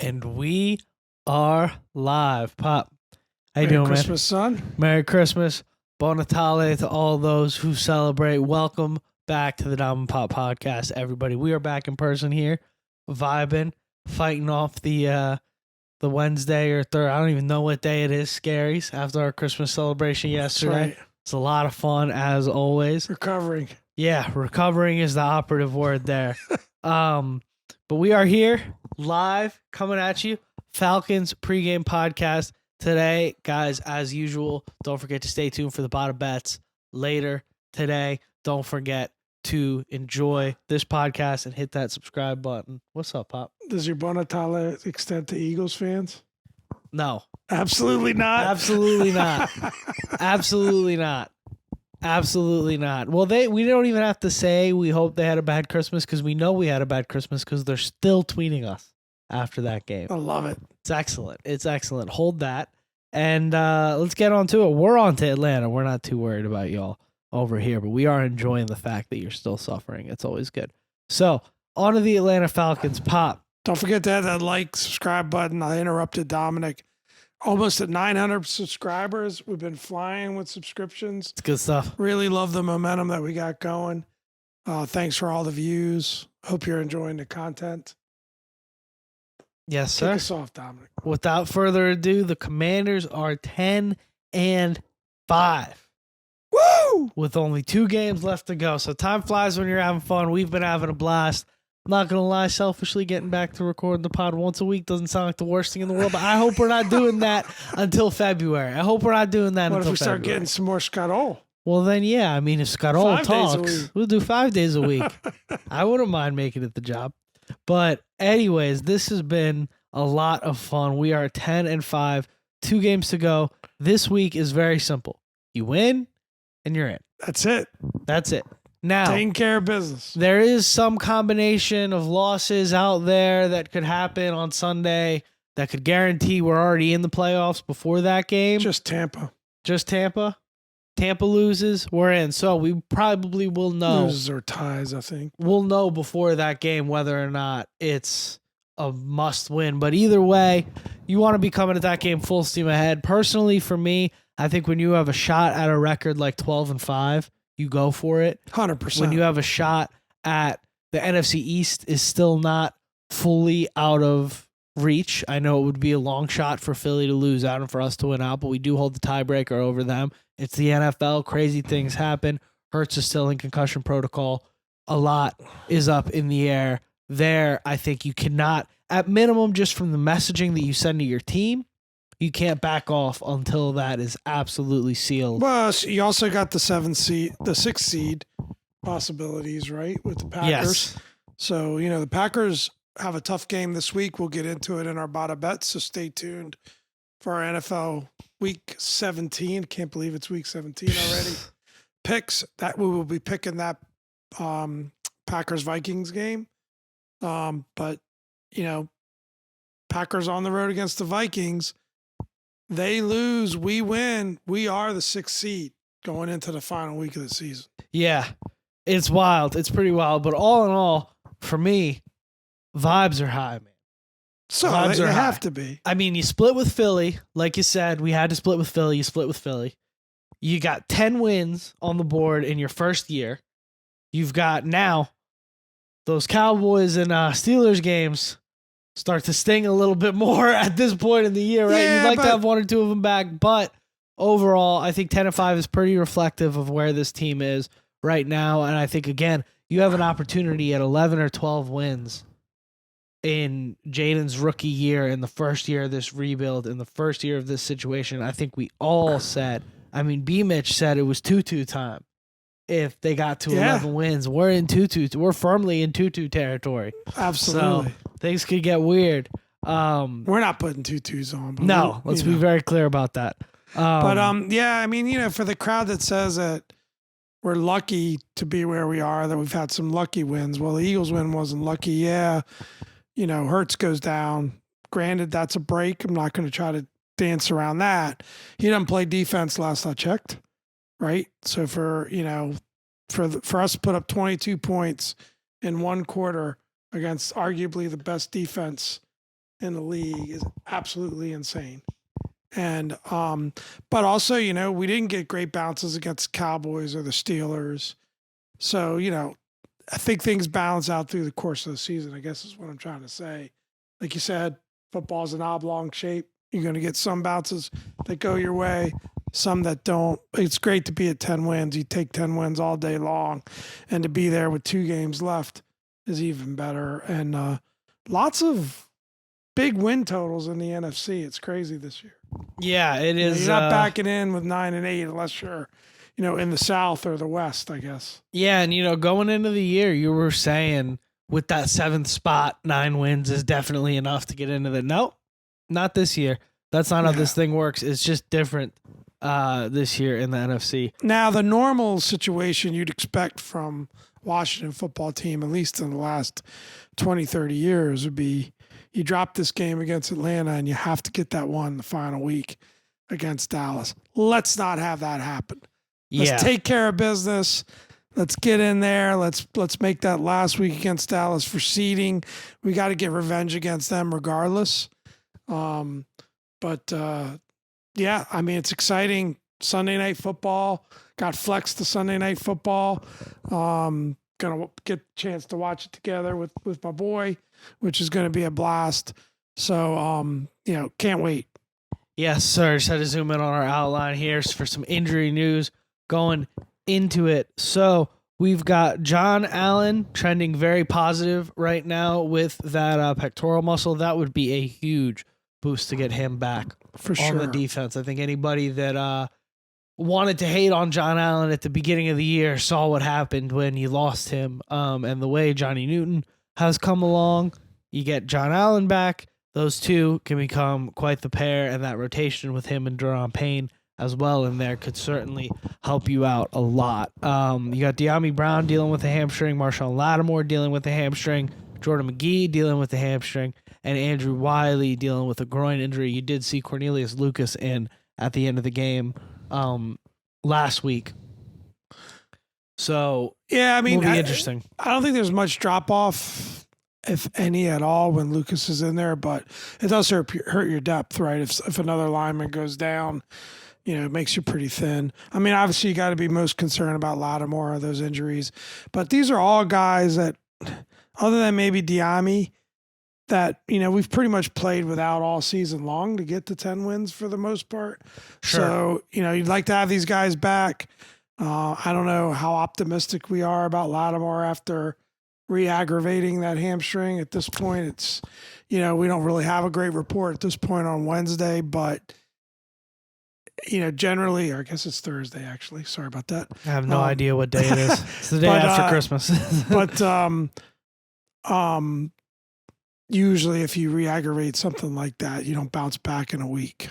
And we are live. Pop, how you Merry doing, Christmas, man? son. Merry Christmas. Bon Natale to all those who celebrate. Welcome back to the Dom and Pop podcast, everybody. We are back in person here, vibing, fighting off the Wednesday or third. I don't even know what day it is. Scaries after our Christmas celebration yesterday. That's right. It's a lot of fun as always. Recovering. Yeah, recovering is the operative word there. But we are here live coming at you. Falcons pregame podcast today, guys. As usual, don't forget to stay tuned for the Bada Bets later today. Don't forget to enjoy this podcast and hit that subscribe button. What's up, Pop? Does your Bon Natale extend to Eagles fans? No, Absolutely not. absolutely not. Absolutely not. Absolutely not. Well, we don't even have to say we hope they had a bad Christmas because we know we had a bad Christmas because they're still tweeting us after that game. I love it. It's excellent. It's excellent. Hold that. And let's get on to it. We're on to Atlanta. We're not too worried about y'all over here, but we are enjoying the fact that you're still suffering. It's always good. So, on to the Atlanta Falcons. Pop. Don't forget to hit that like, subscribe button. I interrupted Dominic. Almost at 900 subscribers. We've been flying with subscriptions. It's good stuff. Really love the momentum that we got going. Thanks for all the views. Hope you're enjoying the content. Yes, Kick sir. us off, Dominic. Without further ado, the Commanders are 10-5. Woo! With only 2 games left to go. So time flies when you're having fun. We've been having a blast. I'm not going to lie, selfishly getting back to recording the pod once a week doesn't sound like the worst thing in the world, but I hope we're not doing that until February. I hope we're not doing that What until if we start February. getting some more Scott-O? Well, then, yeah. I mean, if Scott all 5 days a talks, week. we'll do 5 days a week. I wouldn't mind making it the job. But anyways, this has been a lot of fun. We are 10-5, 2 games to go. This week is very simple. You win, and you're in. That's it. That's it. Now, Taking care of business. there is some combination of losses out there that could happen on Sunday that could guarantee we're already in the playoffs before that game. Just Tampa. Just Tampa. Tampa loses, we're in. So we probably will know. Loses or ties, I think. We'll know before that game whether or not it's a must win. But either way, you want to be coming at that game full steam ahead. Personally, for me, I think when you have a shot at a record like 12-5, you go for it. 100%. When you have a shot at the NFC East is still not fully out of reach. I know it would be a long shot for Philly to lose out and for us to win out, but we do hold the tiebreaker over them. It's the NFL. Crazy things happen. Hurts is still in concussion protocol. A lot is up in the air there. I think you cannot, at minimum, just from the messaging that you send to your team, you can't back off until that is absolutely sealed. Well, you also got the 6th seed possibilities, right, with the Packers. Yes. So, the Packers have a tough game this week. We'll get into it in our Bada Bets, so stay tuned for our NFL Week 17. Can't believe it's Week 17 already. Picks, that we will be picking that Packers-Vikings game. But, Packers on the road against the Vikings. They lose, we win. We are the 6th seed going into the final week of the season. Yeah, it's wild. It's pretty wild. But all in all, for me, vibes are high, man. So Vibes they are have high. to be. I mean, you split with Philly. Like you said, we had to split with Philly. You split with Philly. You got 10 wins on the board in your first year. You've got now those Cowboys and Steelers games start to sting a little bit more at this point in the year, right? Yeah, You'd like to have 1 or 2 of them back, but overall, I think 10-5 is pretty reflective of where this team is right now. And I think, again, you have an opportunity at 11 or 12 wins in Jaden's rookie year, in the first year of this rebuild, in the first year of this situation. I think we all said, I mean, B-Mitch said it was 2-2 time. If they got to 11 wins, we're in 2-2. We're firmly in 2-2 territory. Absolutely. So things could get weird. We're not putting 2-2s on. But No, let's be very clear about that. Yeah, I mean, for the crowd that says that we're lucky to be where we are, that we've had some lucky wins. Well, the Eagles win wasn't lucky. Yeah, Hurts goes down. Granted, that's a break. I'm not going to try to dance around that. He doesn't play defense last I checked. Right. So for us to put up 22 points in one quarter against arguably the best defense in the league is absolutely insane. And but also, we didn't get great bounces against the Cowboys or the Steelers. So, I think things balance out through the course of the season, I guess is what I'm trying to say. Like you said, football's an oblong shape. You're going to get some bounces that go your way, some that don't. It's great to be at 10 wins. You take 10 wins all day long, and to be there with 2 games left is even better. And lots of big win totals in the NFC. It's crazy this year. Yeah, it is. You're not backing in with 9 and 8 unless you're, in the South or the West, I guess. Yeah, and going into the year, you were saying with that 7th spot, 9 wins is definitely enough to get into the. Nope, not this year. That's not how this thing works. It's just different this year in the NFC. Now, the normal situation you'd expect from Washington football team, at least in the last 20, 30 years, would be you drop this game against Atlanta and you have to get that one the final week against Dallas. Let's not have that happen. Let's take care of business. Let's get in there. Let's make that last week against Dallas for seeding. We got to get revenge against them regardless. But yeah, I mean, it's exciting. Sunday Night Football got flexed to Sunday Night Football. Gonna get a chance to watch it together with my boy, which is going to be a blast. So, can't wait. Yes, sir. Just had to zoom in on our outline here for some injury news going into it. So we've got John Allen trending very positive right now with that pectoral muscle. That would be a huge boost to get him back for on the defense. I think anybody that wanted to hate on John Allen at the beginning of the year saw what happened when you lost him. And the way Johnny Newton has come along, you get John Allen back. Those two can become quite the pair, and that rotation with him and Daron Payne as well in there could certainly help you out a lot. You got De'Ami Brown dealing with a hamstring, Marshawn Lattimore dealing with a hamstring, Jordan McGee dealing with a hamstring, and Andrew Wiley dealing with a groin injury. You did see Cornelius Lucas in at the end of the game last week. So yeah, I mean, it'll be interesting. I don't think there's much drop off, if any at all, when Lucas is in there, but it does hurt your depth, right? If another lineman goes down, it makes you pretty thin. I mean, obviously you got to be most concerned about Lattimore or those injuries, but these are all guys that, other than maybe De'Ami, that, we've pretty much played without all season long to get to 10 wins for the most part. Sure. So, you'd like to have these guys back. I don't know how optimistic we are about Lattimore after re-aggravating that hamstring. At this point, it's, we don't really have a great report at this point on Wednesday, but, generally, or I guess it's Thursday, actually. Sorry about that. I have no idea what day it is. It's the day after Christmas. But, usually if you re-aggravate something like that, you don't bounce back in a week.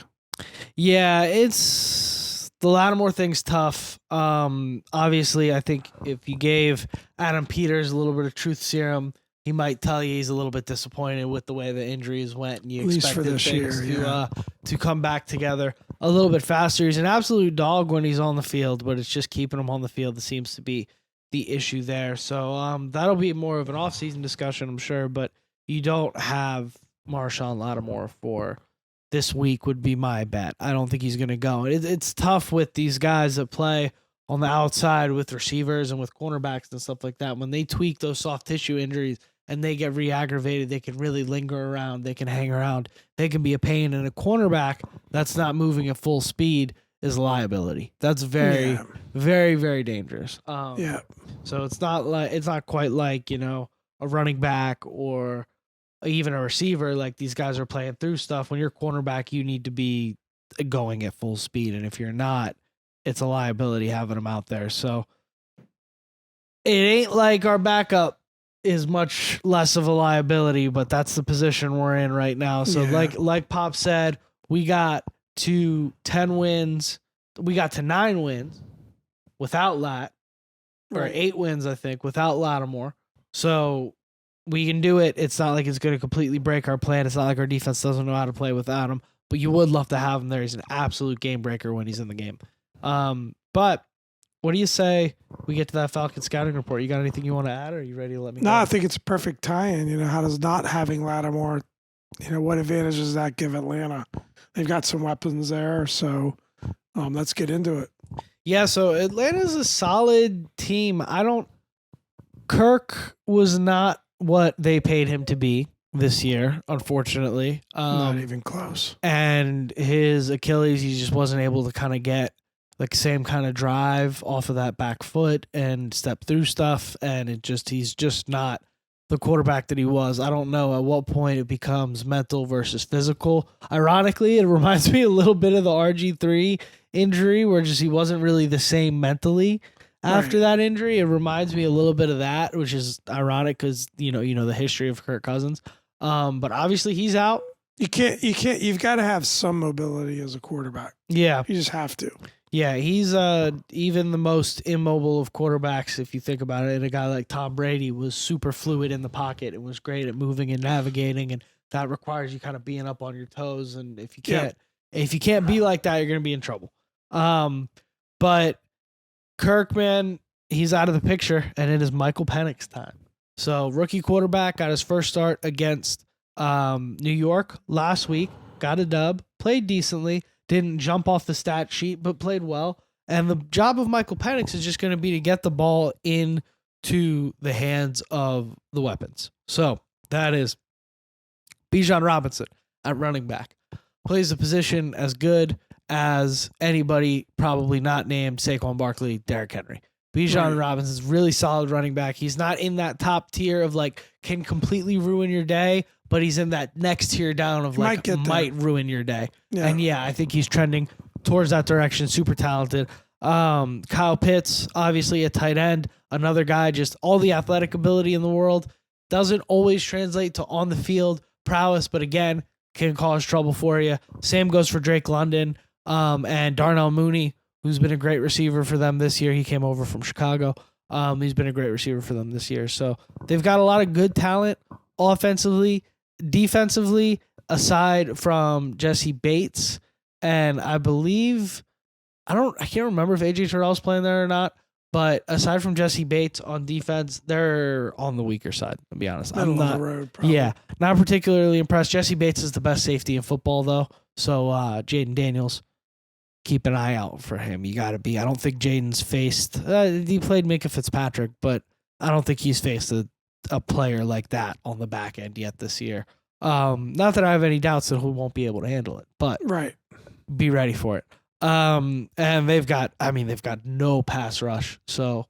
Yeah, it's the Lattimore thing's tough. Obviously, I think if you gave Adam Peters a little bit of truth serum, he might tell you he's a little bit disappointed with the way the injuries went, and you expected things to come back together a little bit faster. He's an absolute dog when he's on the field, but it's just keeping him on the field that seems to be the issue there. So that'll be more of an off-season discussion, I'm sure, but you don't have Marshawn Lattimore for this week would be my bet. I don't think he's going to go. It's tough with these guys that play on the outside with receivers and with cornerbacks and stuff like that. When they tweak those soft tissue injuries and they get re-aggravated, they can really linger around. They can hang around. They can be a pain. And a cornerback that's not moving at full speed is a liability. That's very, very, very dangerous. So it's not quite like, a running back or even a receiver. Like, these guys are playing through stuff. When you're cornerback, you need to be going at full speed, and if you're not, it's a liability having them out there. So it ain't like our backup is much less of a liability, but that's the position we're in right now. So like Pop said, we got to 10 wins. We got to 9 wins without or 8 wins, I think, without Lattimore. So we can do it. It's not like it's going to completely break our plan. It's not like our defense doesn't know how to play without him, but you would love to have him there. He's an absolute game breaker when he's in the game. But what do you say we get to that Falcon scouting report? You got anything you want to add, or are you ready to let me go? No, I think it's a perfect tie-in. How does not having Lattimore what advantage does that give Atlanta? They've got some weapons there, so let's get into it. Yeah, so Atlanta's a solid team. Kirk was not what they paid him to be this year, unfortunately. Not even close. And his Achilles, he just wasn't able to kind of get like same kind of drive off of that back foot and step through stuff. And he's just not the quarterback that he was. I don't know at what point it becomes mental versus physical. Ironically, it reminds me a little bit of the RG3 injury where just he wasn't really the same mentally after that injury. It reminds me a little bit of that, which is ironic because you know the history of Kirk Cousins. But obviously he's out. You've got to have some mobility as a quarterback. Yeah. You just have to. Yeah, he's even the most immobile of quarterbacks, if you think about it. And a guy like Tom Brady was super fluid in the pocket and was great at moving and navigating, and that requires you kind of being up on your toes. And if you can't be like that, you're gonna be in trouble. But Kirk, man, he's out of the picture, and it is Michael Penix time. So rookie quarterback got his first start against New York last week, got a dub, played decently. Didn't jump off the stat sheet, but played well. And the job of Michael Penix is just going to be to get the ball into the hands of the weapons. So that is Bijan Robinson at running back. Plays the position as good as anybody, probably not named Saquon Barkley, Derrick Henry. Bijan Robinson's really solid running back. He's not in that top tier of like can completely ruin your day, but he's in that next tier down of like might ruin your day. Yeah. And I think he's trending towards that direction. Super talented. Kyle Pitts, obviously a tight end, another guy, just all the athletic ability in the world. Doesn't always translate to on the field prowess, but again, can cause trouble for you. Same goes for Drake London and Darnell Mooney, who's been a great receiver for them this year. He came over from Chicago. He's been a great receiver for them this year. So they've got a lot of good talent offensively, defensively, aside from Jesse Bates. And I believe, I can't remember if AJ Terrell's playing there or not, but aside from Jesse Bates on defense, they're on the weaker side, to be honest. I'm not, road, not particularly impressed. Jesse Bates is the best safety in football, though. So Jaden Daniels, keep an eye out for him. You got to be. I don't think Jaden's faced. He played Minka Fitzpatrick, but I don't think he's faced a player like that on the back end yet this year. Not that I have any doubts that he won't be able to handle it, but be ready for it. And they've got no pass rush. So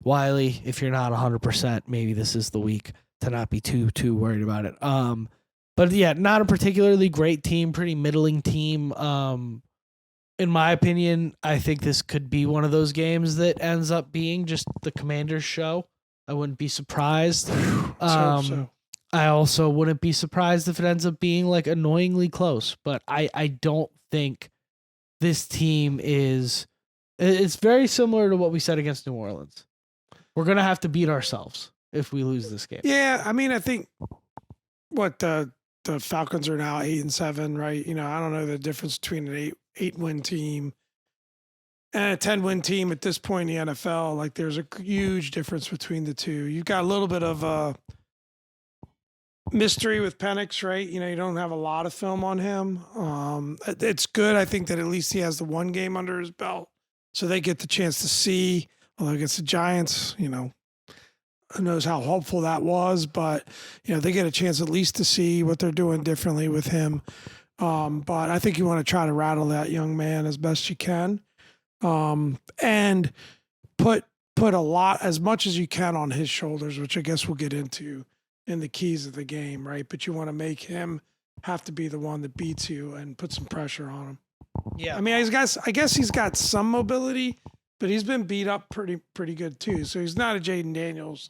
Wiley, if you're not 100%, maybe this is the week to not be too worried about it. But yeah, not a particularly great team, pretty middling team. In my opinion, I think this could be one of those games that ends up being just the Commanders show. I wouldn't be surprised. I also wouldn't be surprised if it ends up being like annoyingly close, but I don't think this team is. It's very similar to what we said against New Orleans. We're going to have to beat ourselves if we lose this game. Yeah, I mean, I think what the Falcons are now 8-7, right? I don't know the difference between an 8-win team and a 10-win team at this point in the NFL. Like, there's a huge difference between the two. You've got a little bit of a mystery with Penix, right? You don't have a lot of film on him. It's good, I think, that at least he has the one game under his belt, so they get the chance to see. Although against the Giants, who knows how helpful that was, but they get a chance at least to see what they're doing differently with him. But I think you want to try to rattle that young man as best you can, and put a lot, as much as you can, on his shoulders, which I guess we'll get into in the keys of the game, right? But you want to make him have to be the one that beats you and put some pressure on him. Yeah, I mean, I guess he's got some mobility, but he's been beat up pretty good too. So he's not a Jaden Daniels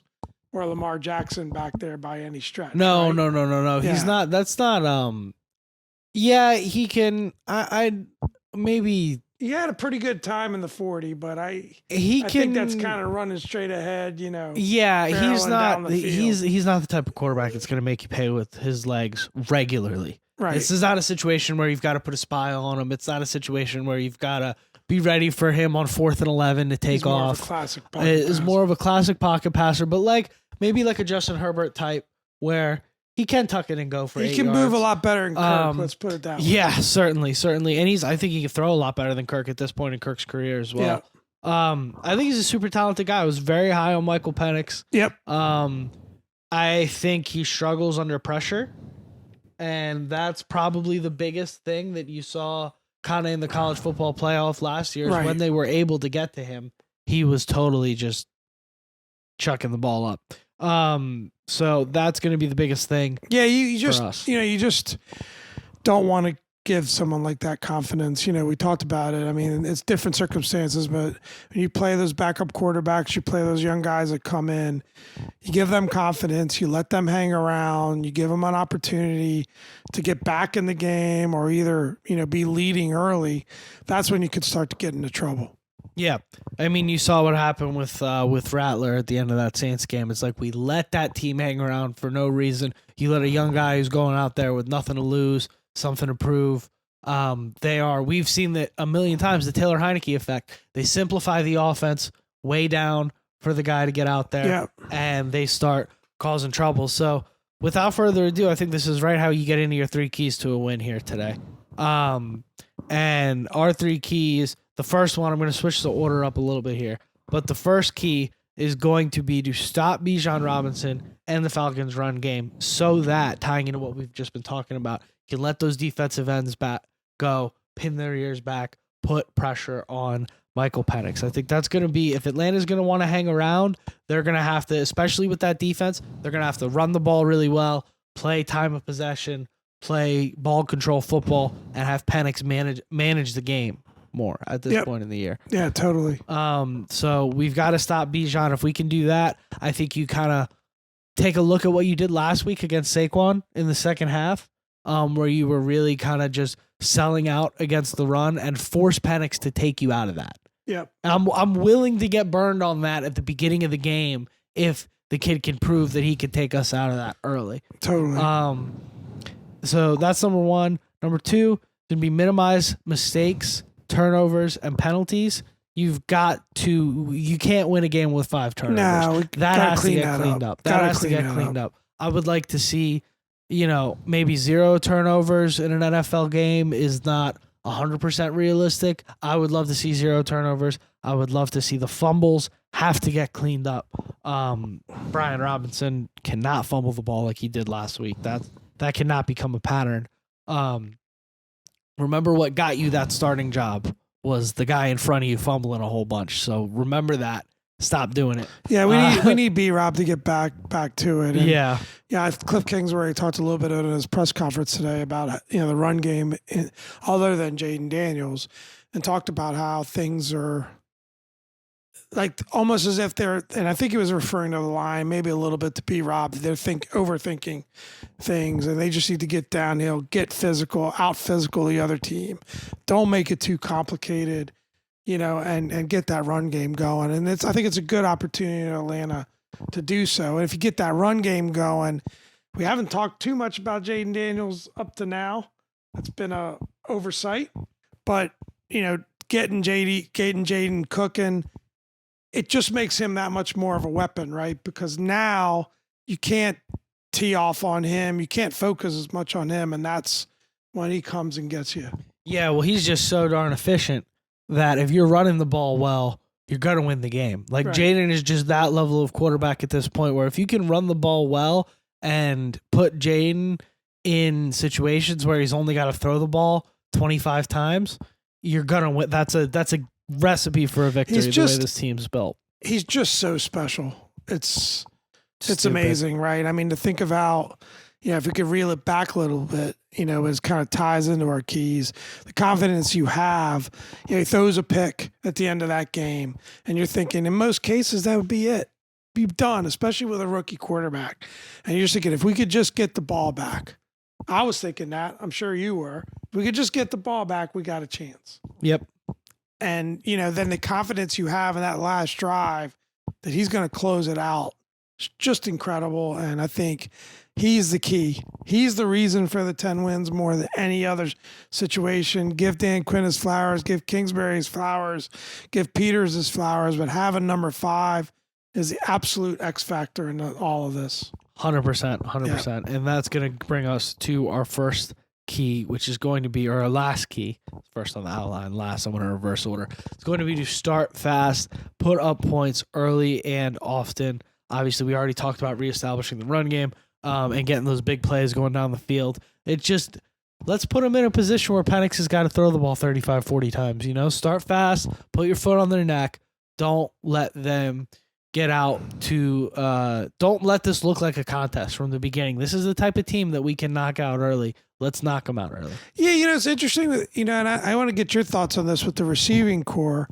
or Lamar Jackson back there by any stretch. No. Yeah. He's not. That's not. Yeah, he can. I maybe. He had a pretty good time in the 40, but I think that's kind of running straight ahead. Yeah, he's not. He's not the type of quarterback that's going to make you pay with his legs regularly. Right. This is not a situation where you've got to put a spy on him. It's not a situation where you've got to be ready for him on 4th and 11 to take off. It's more of a classic pocket passer, but maybe like a Justin Herbert type where he can tuck it and go for 8 He can yards. move a lot better than Kirk. Let's put it that way. Yeah, certainly. And I think he can throw a lot better than Kirk at this point in Kirk's career as well. Yeah. I think he's a super talented guy. I was very high on Michael Penix. Yep. I think he struggles under pressure, and that's probably the biggest thing that you saw kind of in the college football playoff last year is when they were able to get to him, he was totally just chucking the ball up. So that's going to be the biggest thing. Yeah, you just for us. you just don't want to give someone like that confidence. We talked about it. I mean, it's different circumstances, but when you play those backup quarterbacks, you play those young guys that come in, you give them confidence, you let them hang around, you give them an opportunity to get back in the game or either, be leading early. That's when you could start to get into trouble. Yeah. I mean, you saw what happened with Rattler at the end of that Saints game. It's like we let that team hang around for no reason. You let a young guy who's going out there with nothing to lose, something to prove. We've seen that a million times, the Taylor Heineke effect. They simplify the offense way down for the guy to get out there, and they start causing trouble. So without further ado, I think this is right how you get into your 3 keys to a win here today. And our 3 keys, the first one, I'm going to switch the order up a little bit here, but the first key is going to be to stop Bijan Robinson and the Falcons run game so that, tying into what we've just been talking about, you can let those defensive ends go, pin their ears back, put pressure on Michael Penix. I think that's going to be, if Atlanta's going to want to hang around, they're going to have to, especially with that defense, they're going to have to run the ball really well, play time of possession, play ball control football, and have Penix manage the game more at this point in the year. Yeah, totally. So we've got to stop Bijan. If we can do that, I think you kind of take a look at what you did last week against Saquon in the second half, where you were really kind of just selling out against the run and force Penix to take you out of that. Yeah. I'm willing to get burned on that at the beginning of the game if the kid can prove that he can take us out of that early. Totally. So that's number 1. Number 2 is going to be minimize mistakes, turnovers, and penalties. You can't win a game with 5 turnovers. No, that has to get cleaned up. That has to get cleaned up. I would like to see, maybe 0 turnovers in an NFL game is not 100% realistic. I would love to see 0 turnovers. I would love to see the fumbles have to get cleaned up. Brian Robinson cannot fumble the ball like he did last week. That cannot become a pattern. Remember what got you that starting job was the guy in front of you fumbling a whole bunch. So remember that. Stop doing it. Yeah, we need B-Rob to get back to it. And yeah. Cliff Kingsbury talked a little bit at his press conference today about the run game other than Jaden Daniels, and talked about how things are like almost as if they're, and I think he was referring to the line, maybe a little bit to B-Rob, they're overthinking things, and they just need to get downhill, get physical, out-physical the other team. Don't make it too complicated, and get that run game going. And I think it's a good opportunity in Atlanta to do so. And if you get that run game going, we haven't talked too much about Jaden Daniels up to now. That's been a oversight. But, getting Jaden cooking, it just makes him that much more of a weapon, right? Because now you can't tee off on him. You can't focus as much on him, and that's when he comes and gets you. Yeah, well, he's just so darn efficient that if you're running the ball well, you're going to win the game. Like, right. Jaden is just that level of quarterback at this point where if you can run the ball well and put Jaden in situations where he's only got to throw the ball 25 times, you're going to win. That's a recipe for a victory, the way this team's built. He's just so special. It's amazing, right? I mean, to think about, if we could reel it back a little bit, it kind of ties into our keys. The confidence you have, he throws a pick at the end of that game, and you're thinking, in most cases, that would be it. Be done, especially with a rookie quarterback. And you're just thinking, if we could just get the ball back. I was thinking that. I'm sure you were. If we could just get the ball back, we got a chance. Yep. And, then the confidence you have in that last drive that he's going to close it out, it's just incredible. And I think he's the key. He's the reason for the 10 wins more than any other situation. Give Dan Quinn his flowers, give Kingsbury his flowers, give Peters his flowers, but having number 5 is the absolute X factor in all of this. 100%, 100%. And that's going to bring us to our first key, which is going to be, or our last key. First on the outline, last I'm going to reverse order. It's going to be to start fast, put up points early and often. Obviously, we already talked about reestablishing the run game and getting those big plays going down the field. It just, let's put them in a position where Penix has got to throw the ball 35, 40 times. Start fast, put your foot on their neck. Don't let them get out to don't let this look like a contest from the beginning. This is the type of team that we can knock out early. Let's knock them out early. Yeah, it's interesting that, and I want to get your thoughts on this with the receiving core.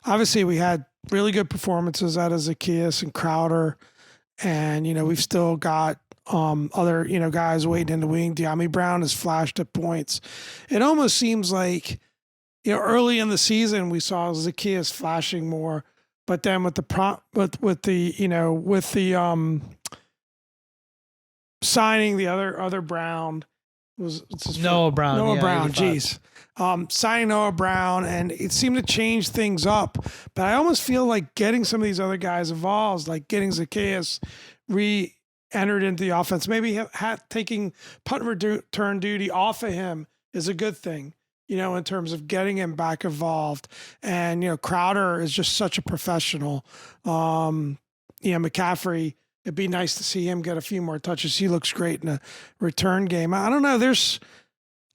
Obviously, we had really good performances out of Zacchaeus and Crowder, and, we've still got other, guys waiting in the wing. De'Ami Brown has flashed at points. It almost seems like, early in the season, we saw Zacchaeus flashing more. But then with the signing the other Brown was Noah Brown. Noah Brown, geez. Signing Noah Brown, and it seemed to change things up. But I almost feel like getting some of these other guys involved, like getting Zacchaeus re-entered into the offense, maybe taking punt return duty off of him is a good thing. In terms of getting him back involved. And, Crowder is just such a professional. McCaffrey, it'd be nice to see him get a few more touches. He looks great in a return game. I don't know.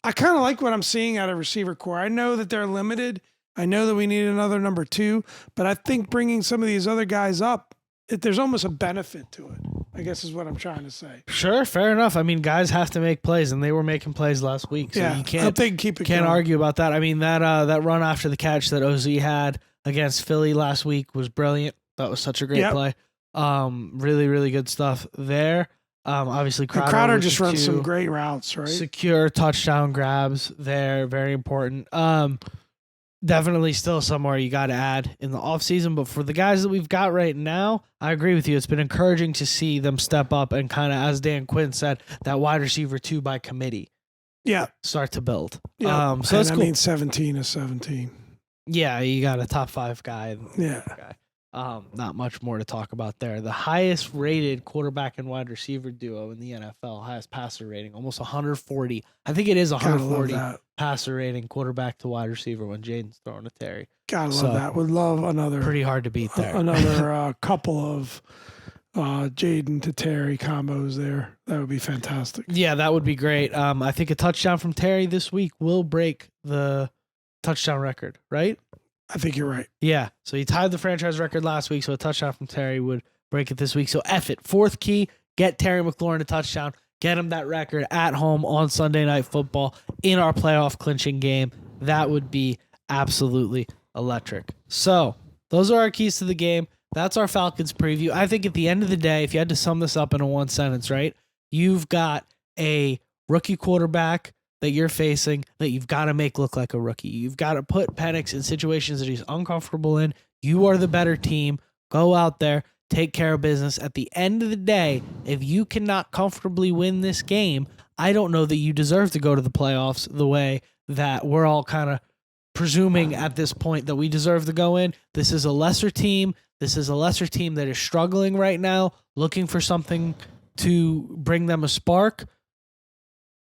I kind of like what I'm seeing out of receiver core. I know that they're limited. I know that we need another number 2, but I think bringing some of these other guys up, there's almost a benefit to it, I guess is what I'm trying to say. Sure, fair enough. I mean, guys have to make plays, and they were making plays last week, so you can't argue about that. I mean, that run after the catch that OZ had against Philly last week was brilliant. That was such a great play. Really, really good stuff there. Obviously, Crowder just runs some great routes, right? Secure touchdown grabs there, very important. Definitely still somewhere you got to add in the offseason. But for the guys that we've got right now, I agree with you. It's been encouraging to see them step up and kind of, as Dan Quinn said, that wide receiver 2 by committee. Yeah. Start to build. Yeah. So that's cool. I mean, 17 is 17. Yeah, you got a top 5 guy. Yeah. Not much more to talk about there. The highest rated quarterback and wide receiver duo in the NFL, highest passer rating, almost 140. I think it is 140 passer rating quarterback to wide receiver when Jaden's throwing to Terry. Gotta love that. Would love another. Pretty hard to beat there. Another couple of Jaden to Terry combos there. That would be fantastic. Yeah, that would be great. I think a touchdown from Terry this week will break the touchdown record, right? I think you're right. Yeah. So he tied the franchise record last week, so a touchdown from Terry would break it this week. So F it. 4th key, get Terry McLaurin a touchdown. Get him that record at home on Sunday Night Football in our playoff clinching game. That would be absolutely electric. So those are our keys to the game. That's our Falcons preview. I think at the end of the day, if you had to sum this up in a one sentence, right? You've got a rookie quarterback that you're facing that you've got to make look like a rookie. You've got to put Penix in situations that he's uncomfortable in. You are the better team. Go out there, take care of business. At the end of the day, if you cannot comfortably win this game, I don't know that you deserve to go to the playoffs the way that we're all kind of presuming at this point that we deserve to go in. This is a lesser team. This is a lesser team that is struggling right now, looking for something to bring them a spark.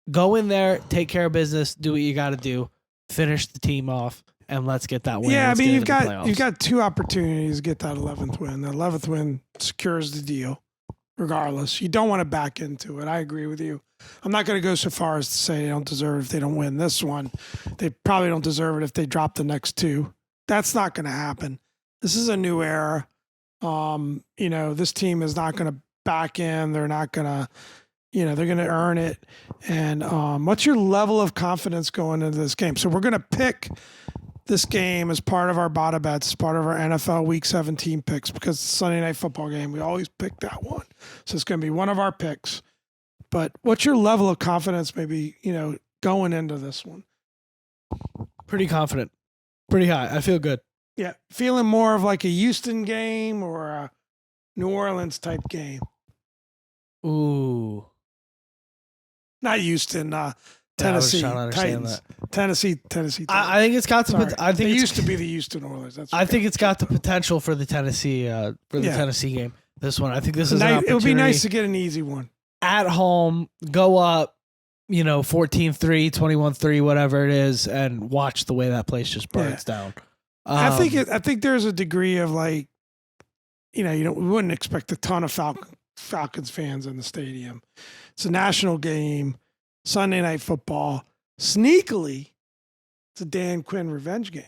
Go in there, take care of business, do what you got to do, finish the team off, and let's get that win. Yeah, I mean, you've got 2 opportunities to get that 11th win. The 11th win secures the deal, regardless. You don't want to back into it. I agree with you. I'm not going to go so far as to say they don't deserve if they don't win this one. They probably don't deserve it if they drop the next 2. That's not going to happen. This is a new era. This team is not going to back in. They're not going to. They're going to earn it. And what's your level of confidence going into this game? So we're going to pick this game as part of our Bada Bets, as part of our NFL Week 17 picks, because it's a Sunday Night Football game. We always pick that one. So it's going to be one of our picks. But what's your level of confidence maybe, going into this one? Pretty confident. Pretty high. I feel good. Yeah. Feeling more of like a Houston game or a New Orleans type game? Ooh. Not Houston, Tennessee trying to understand Titans. that. Tennessee. I think it's got Sorry. the. I think it it's, used to be the Houston Oilers. That's I think it's got the potential for the Tennessee Tennessee game. This one, I think this is an opportunity. It would be nice to get an easy one at home. Go up, 14-3, 21-3, whatever it is, and watch the way that place just burns down. I think there's a degree of like, we wouldn't expect a ton of Falcons fans in the stadium. It's a national game, Sunday Night Football. Sneakily, it's a Dan Quinn revenge game.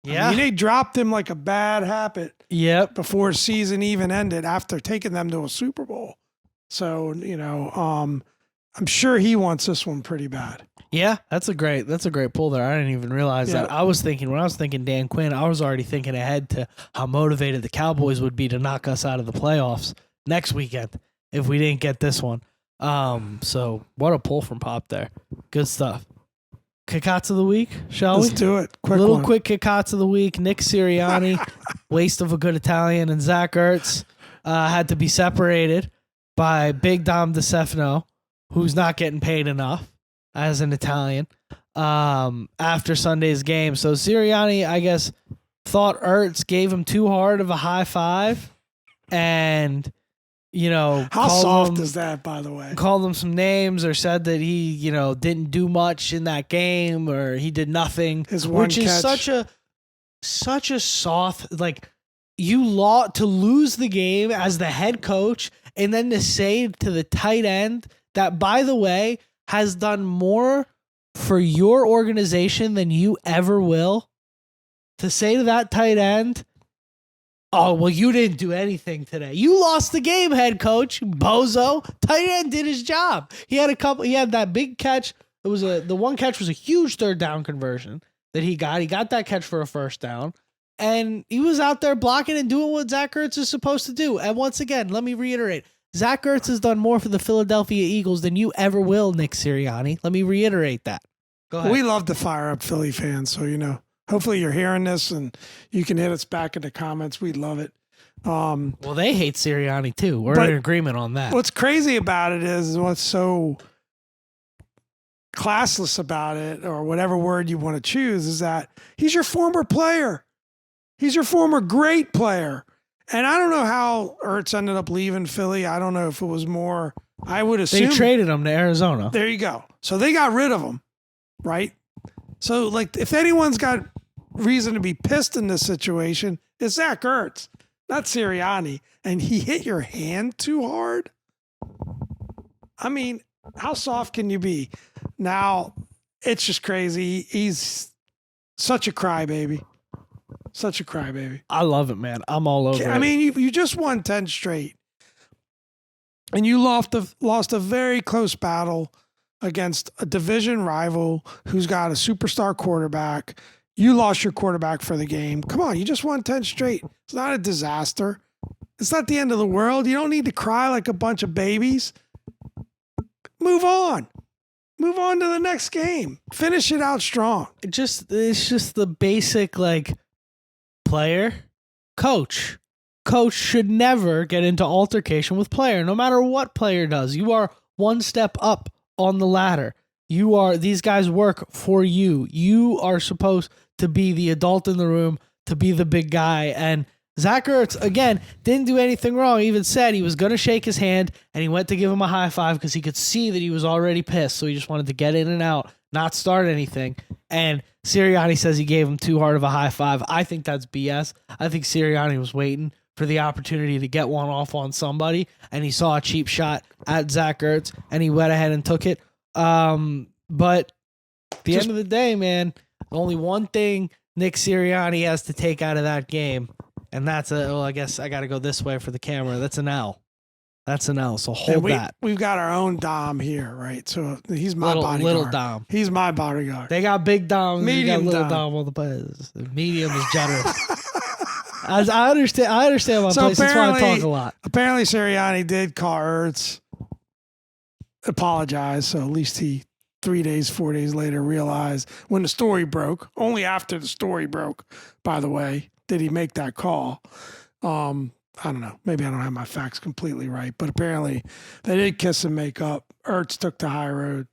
Yeah. I mean, they dropped him like a bad habit. Yep. Before season even ended, after taking them to a Super Bowl. So, I'm sure he wants this one pretty bad. Yeah, that's a great pull there. I didn't even realize that. When I was thinking Dan Quinn, I was already thinking ahead to how motivated the Cowboys would be to knock us out of the playoffs next weekend if we didn't get this one. So what a pull from Pop there. Good stuff. Kickouts of the week, shall we? Let's do it. Quick kickouts of the week. Nick Sirianni, waste of a good Italian, and Zach Ertz had to be separated by Big Dom DeStefano, who's not getting paid enough as an Italian after Sunday's game. So Sirianni, I guess, thought Ertz gave him too hard of a high five, and how soft is that, by the way? Called him some names or said that he, didn't do much in that game or he did nothing, which is such a soft, like, to lose the game as the head coach and then to say to the tight end that, by the way, has done more for your organization than you ever will, to say to that tight end, oh, well, you didn't do anything today. You lost the game, head coach, bozo. Tight end did his job. He had that big catch. The one catch was a huge third down conversion that he got. He got that catch for a first down. And he was out there blocking and doing what Zach Ertz is supposed to do. And once again, let me reiterate, Zach Ertz has done more for the Philadelphia Eagles than you ever will, Nick Sirianni. Let me reiterate that. Go ahead. We love to fire up Philly fans, so hopefully you're hearing this and you can hit us back in the comments. We'd love it. Well, they hate Sirianni too. We're in agreement on that. What's crazy about it is what's so classless about it, or whatever word you want to choose, is that he's your former player. He's your former great player. And I don't know how Ertz ended up leaving Philly. I don't know if it was more, I would assume. They traded him to Arizona. There you go. So they got rid of him, right? So, like, if anyone's got reason to be pissed in this situation, it's Zach Ertz, not Sirianni. And he hit your hand too hard? I mean, how soft can you be? Now, it's just crazy. He's such a crybaby. Such a crybaby. I love it, man. I'm all over it. I mean, you just won 10 straight. And you lost a very close battle against a division rival who's got a superstar quarterback. You lost your quarterback for the game. Come on, you just won 10 straight. It's not a disaster. It's not the end of the world. You don't need to cry like a bunch of babies. Move on. Move on to the next game. Finish it out strong. It's just the basic, like, player, coach. Coach should never get into altercation with player, no matter what player does. You are one step up on the ladder. These guys work for you. You are supposed to be the adult in the room, to be the big guy. And Zach Ertz, again, didn't do anything wrong. He even said he was going to shake his hand, and he went to give him a high five because he could see that he was already pissed. So he just wanted to get in and out, not start anything. And Sirianni says he gave him too hard of a high five. I think that's BS. I think Sirianni was waiting for the opportunity to get one off on somebody, and he saw a cheap shot at Zach Ertz, and he went ahead and took it. But at the end of the day, man, only one thing Nick Sirianni has to take out of that game, and that's I guess I got to go this way for the camera. That's an L. That's an L. So hold that. We've got our own Dom here, right? So he's my bodyguard. Little Dom. He's my bodyguard. They got big Dom. Medium little Dom on the place. Medium is generous. As I understand my place. That's why I talk a lot. Apparently, Sirianni did call Ertz, apologize. So at least he 4 days later realized when the story broke. Only after the story broke, by the way, did he make that call. I don't know. Maybe I don't have my facts completely right, but apparently they did kiss and make up. Ertz took the high road.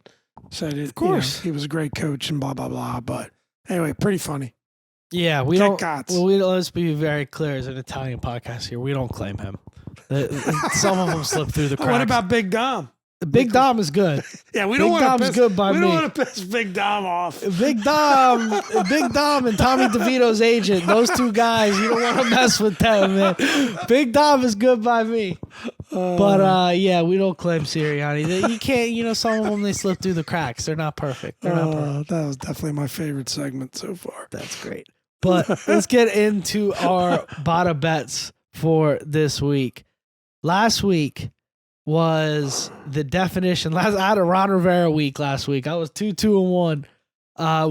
Said it. Of course. He was a great coach and blah blah blah. But anyway, pretty funny. Yeah, we Get don't. Gotts. Well, let's be very clear. As an Italian podcast here, we don't claim him. Some of them slip through the cracks. What about Big Dom? Big Dom is good. Yeah, we Big don't want Dom's to piss. good by we me. don't want to piss Big Dom off. Big Dom, and Tommy DeVito's agent. Those two guys, you don't want to mess with them, man. Big Dom is good by me. But yeah, we don't claim Sirianni. You can't. Some of them they slip through the cracks. They're not perfect. They're not perfect. That was definitely my favorite segment so far. That's great. But let's get into our Bada Bets for this week. Last week was the definition. I had a Ron Rivera week last week. I was 2-2-1,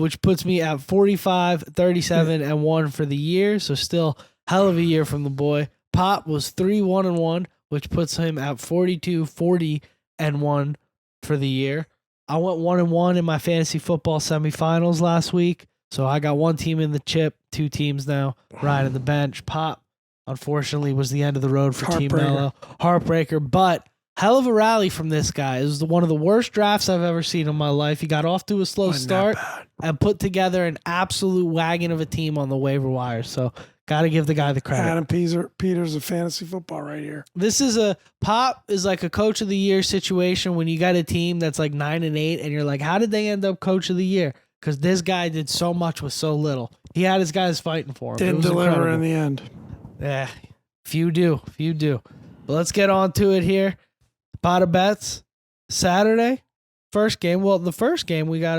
which puts me at 45, 37, and 1 for the year. So still hell of a year from the boy. Pop was 3-1-1, which puts him at 42, 40, and 1 for the year. I went 1-1 in my fantasy football semifinals last week. So I got one team in the chip, 2 teams now riding the bench. Pop, unfortunately, was the end of the road for Team Mello. Heartbreaker, but hell of a rally from this guy. It was one of the worst drafts I've ever seen in my life. He got off to a slow start and put together an absolute wagon of a team on the waiver wire. So got to give the guy the credit. Adam Peters of fantasy football right here. This is Pop is like a coach of the year situation when you got a team that's like 9-8 and you're like, how did they end up coach of the year? Because this guy did so much with so little. He had his guys fighting for him. Didn't deliver in the end. Yeah, few do. But let's get on to it here. Bada Bets, Saturday, first game. Well, the first game we got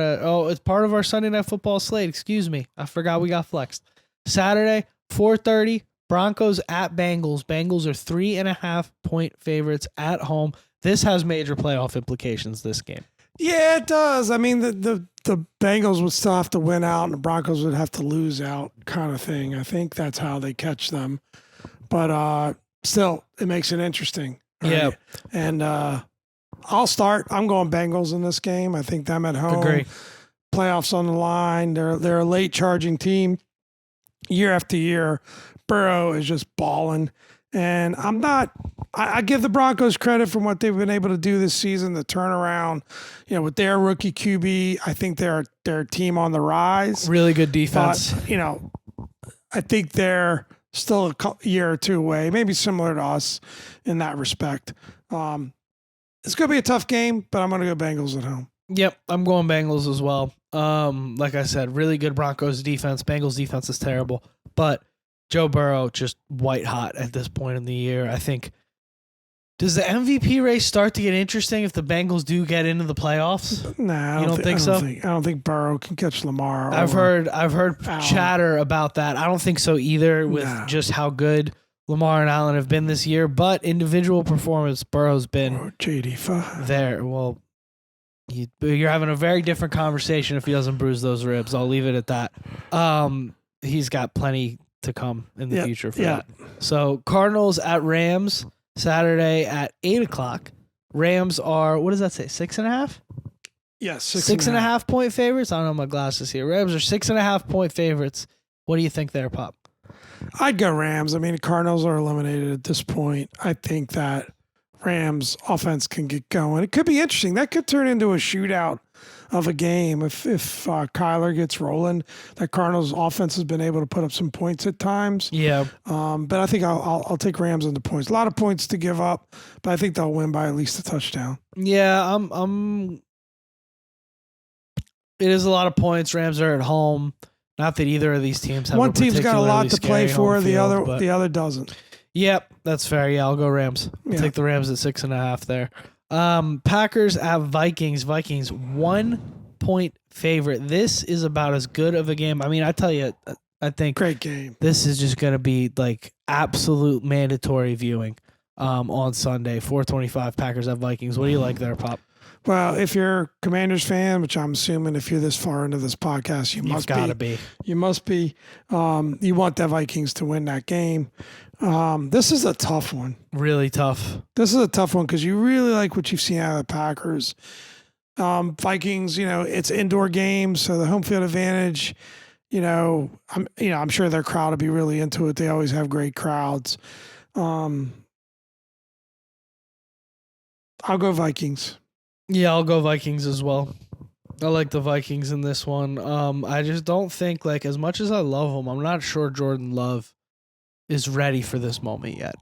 it's part of our Sunday Night Football slate. Excuse me. I forgot we got flexed. Saturday, 4:30, Broncos at Bengals. Bengals are 3.5-point favorites at home. This has major playoff implications, this game. Yeah, it does. I mean, the Bengals would still have to win out and the Broncos would have to lose out kind of thing. I think that's how they catch them. But still, it makes it interesting. Right? Yeah. And I'll start. I'm going Bengals in this game. I think them at home. Agree. Playoffs on the line. They're a late charging team. Year after year, Burrow is just balling. And I give the Broncos credit for what they've been able to do this season, the turnaround. With their rookie QB, I think they're a team on the rise. Really good defense. But, I think they're still a year or two away, maybe similar to us in that respect. It's going to be a tough game, but I'm going to go Bengals at home. Yep, I'm going Bengals as well. Like I said, really good Broncos defense. Bengals defense is terrible, but Joe Burrow just white hot at this point in the year. I think. Does the MVP race start to get interesting if the Bengals do get into the playoffs? Nah, I don't think so. I don't think Burrow can catch Lamar. I've heard chatter about that. I don't think so either. With just how good Lamar and Allen have been this year, but individual performance, Burrow's been JD5 there. Well, you're having a very different conversation if he doesn't bruise those ribs. I'll leave it at that. He's got plenty to come in the future for that. So Cardinals at Rams Saturday at 8:00. Rams are, what does that say? 6.5? Yes, 6.5 point favorites. I don't know my glasses here. Rams are 6.5 point favorites. What do you think there, Pop? I'd go Rams. I mean, the Cardinals are eliminated at this point. I think that Rams offense can get going. It could be interesting. That could turn into a shootout of a game if Kyler gets rolling. That Cardinals offense has been able to put up some points at times. Yeah. But I think I'll take Rams on the points. A lot of points to give up, but I think they'll win by at least a touchdown. Yeah, it is a lot of points. Rams are at home. Not that either of these teams have one team's got a lot to play for, the other doesn't. Yep, that's fair. Yeah, I'll go Rams. I'll take the Rams at 6.5 there. Packers at Vikings. Vikings 1 point favorite. This is about as good of a game. I mean, I tell you, I think great game. This is just going to be like absolute mandatory viewing on Sunday. 4:25 Packers at Vikings. What do you like there, Pop? Well, if you're a Commanders fan, which I'm assuming if you're this far into this podcast, you must be. You must be. You want the Vikings to win that game. This is a tough one. Really tough. This is a tough one because you really like what you've seen out of the Packers. Vikings, it's indoor games, so the home field advantage. I'm sure their crowd will be really into it. They always have great crowds. I'll go Vikings. Yeah, I'll go Vikings as well. I like the Vikings in this one. I just don't think, like, as much as I love him, I'm not sure Jordan Love is ready for this moment yet.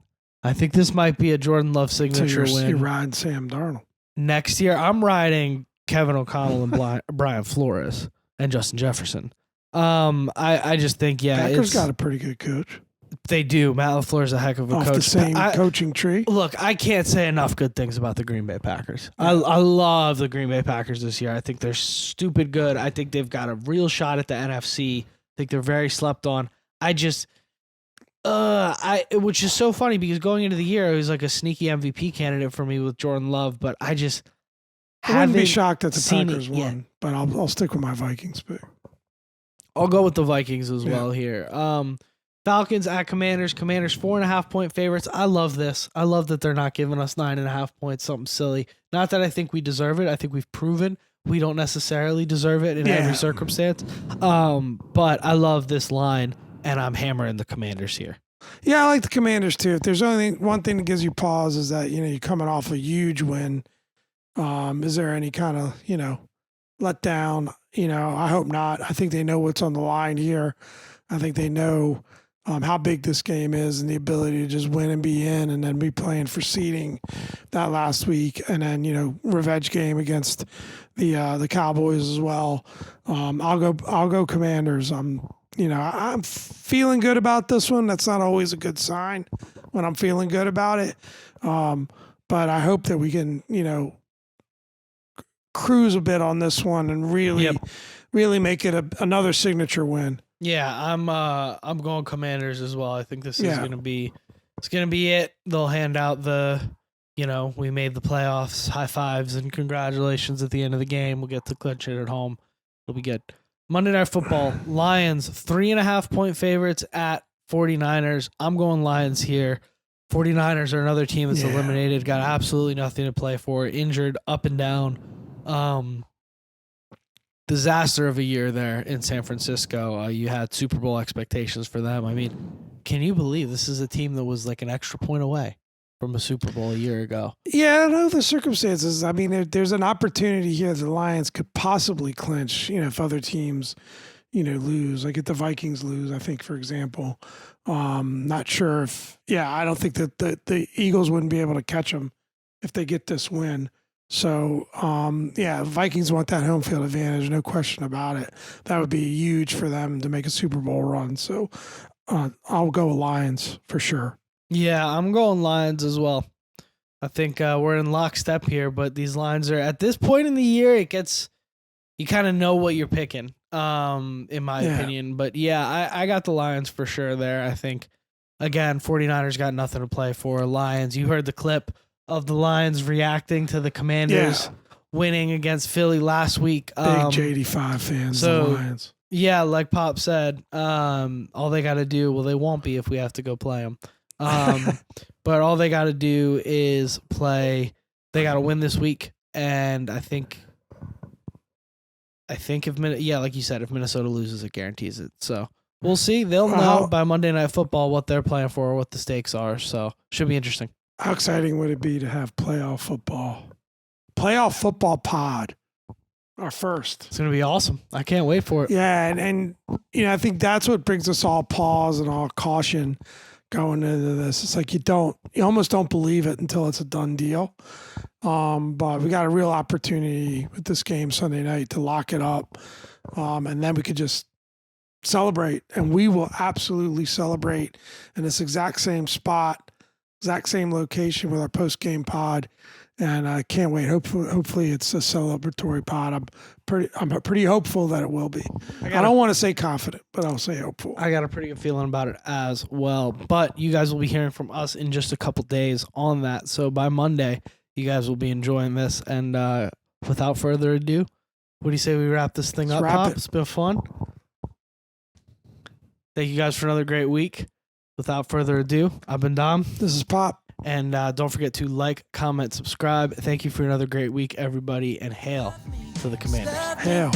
I think this might be a Jordan Love signature win. You're riding Sam Darnold. Next year, I'm riding Kevin O'Connell and Brian Flores and Justin Jefferson. I just think, Packers got a pretty good coach. They do. Matt LaFleur is a heck of a coach. The same coaching tree. Look, I can't say enough good things about the Green Bay Packers. I love the Green Bay Packers this year. I think they're stupid good. I think they've got a real shot at the NFC. I think they're very slept on. Which is so funny because going into the year, it was like a sneaky MVP candidate for me with Jordan Love, but I just wouldn't be shocked that the Packers won, but I'll stick with my Vikings pick. I'll go with the Vikings as well here. Falcons at Commanders. Commanders 4.5-point favorites. I love this. I love that they're not giving us 9.5 points, something silly. Not that I think we deserve it. I think we've proven we don't necessarily deserve it in every circumstance. But I love this line, and I'm hammering the Commanders here. Yeah, I like the Commanders too. If there's only one thing that gives you pause is that, you're coming off a huge win. Is there any kind of, let down? I hope not. I think they know what's on the line here. I think they know how big this game is and the ability to just win and be in and then be playing for seeding that last week. And then, revenge game against the Cowboys as well. I'll go Commanders. I'm feeling good about this one. That's not always a good sign when I'm feeling good about it. But I hope that we can, cruise a bit on this one and really make it another signature win. Yeah, I'm going Commanders as well. I think this is gonna be it. They'll hand out the we made the playoffs, high fives and congratulations at the end of the game. We'll get to clinch it at home. It'll be good. Monday Night Football, Lions 3.5-point favorites at 49ers. I'm going Lions here. 49ers are another team that's eliminated, got absolutely nothing to play for, injured up and down. Disaster of a year there in San Francisco. You had Super Bowl expectations for them. I mean, can you believe this is a team that was like an extra point away from a Super Bowl a year ago? Yeah, I don't know the circumstances. I mean, there's an opportunity here the Lions could possibly clinch, if other teams, lose. Like if the Vikings lose, I think, for example. Not sure if, I don't think that the Eagles wouldn't be able to catch them if they get this win. So, Vikings want that home field advantage, no question about it. That would be huge for them to make a Super Bowl run. So, I'll go Lions for sure. Yeah, I'm going Lions as well. I think we're in lockstep here, but these lines are, at this point in the year, you kind of know what you're picking, in my opinion. But I got the Lions for sure there. I think, again, 49ers got nothing to play for. Lions, you heard the clip of the Lions reacting to the Commanders winning against Philly last week. Big J85 fans, the Lions. Yeah, like Pop said, all they got to do, they won't be if we have to go play them. But all they got to do is play. They got to win this week, and I think if like you said, if Minnesota loses, it guarantees it. So we'll see. They'll know by Monday Night Football what they're playing for, what the stakes are. So should be interesting. How exciting would it be to have playoff football? Playoff football pod, our first. It's going to be awesome. I can't wait for it. Yeah, and I think that's what brings us all pause and all caution going into this. It's like you almost don't believe it until it's a done deal. But we got a real opportunity with this game Sunday night to lock it up, and then we could just celebrate, and we will absolutely celebrate in this exact same spot. Exact same location with our post-game pod, and I can't wait. Hopefully, it's a celebratory pod. I'm pretty hopeful that it will be. I don't want to say confident, but I'll say hopeful. I got a pretty good feeling about it as well. But you guys will be hearing from us in just a couple days on that. So by Monday, you guys will be enjoying this. And without further ado, what do you say we wrap this thing up, Pop? It's been fun. Thank you guys for another great week. Without further ado, I've been Dom. This is Pop. And don't forget to like, comment, subscribe. Thank you for another great week, everybody. And hail to the Commanders. Hail.